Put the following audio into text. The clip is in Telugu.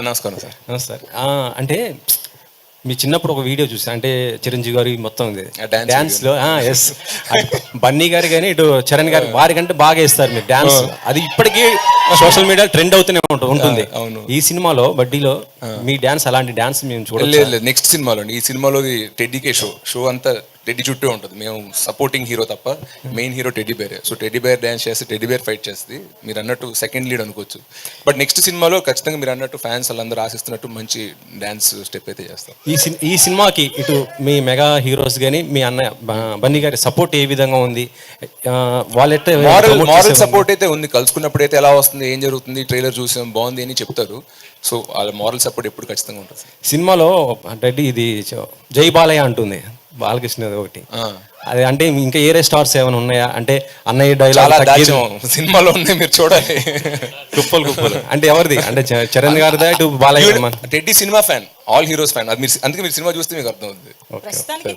నమస్కారం సార్. సార్ అంటే మీ చిన్నప్పుడు ఒక వీడియో చూసా, అంటే చిరంజీవి గారి మొత్తం డాన్స్ లో ఎస్ బన్నీ గారు కానీ ఇటు చరణ్ గారు వారికంటే బాగా వేస్తారు మీరు డాన్స్. అది ఇప్పటికీ సోషల్ మీడియా ట్రెండ్ అవుతూనే ఉంటుంది. ఈ సినిమాలో బడ్డీలో మీ డాన్స్ అలాంటి డాన్స్ మేము చూడలేదు. నెక్స్ట్ సినిమాలో ఈ సినిమాలో టెడ్డీకే షో అంతా టెడ్డీ చుట్టూ ఉంటుంది. మేము సపోర్టింగ్ హీరో తప్ప మెయిన్ హీరో టెడ్డీ బేరే. సో టెడ్డీ బేర్ డాన్స్ చేస్తే టెడ్డీ బేర్ ఫైట్ చేస్తుంది. మీరు అన్నట్టు సెకండ్ లీడ్ అనుకోవచ్చు. బట్ నెక్స్ట్ సినిమాలో ఖచ్చితంగా మీరు అన్నట్టు ఫ్యాన్స్ వాళ్ళందరూ ఆశిస్తున్నట్టు మంచి డాన్స్ స్టెప్ అయితే చేస్తాం. ఈ సినిమాకి ఇటు మీ మెగా హీరోస్ కానీ మీ అన్నయ్య బన్నీ గారి సపోర్ట్ ఏ విధంగా ఉంది? వాళ్ళైతే మారల్ సపోర్ట్ అయితే ఉంది. కలుసుకున్నప్పుడు అయితే ఎలా వస్తుంది, ఏం జరుగుతుంది, ట్రైలర్ చూసాం బాగుంది అని చెప్తారు. సో వాళ్ళ మారల్ సపోర్ట్ ఎప్పుడు ఖచ్చితంగా ఉంటుంది. సినిమాలో అంటే ఇది జై బాలయ్య అంటుంది బాలకృష్ణ ఒకటి, అది అంటే ఇంకా ఏరే స్టార్స్ ఏమైనా ఉన్నాయా? అంటే అన్నయ్య డైలాగ్ సినిమాలో ఉన్నాయి, మీరు చూడాలి. కుప్పలు అంటే ఎవరిది? అంటే చరణ్ గారిదా ఇటు Balayya? Teddy cinema fan, all heroes fan. అది మీరు అందుకే మీరు సినిమా చూస్తే మీకు అర్థం అవుతుంది.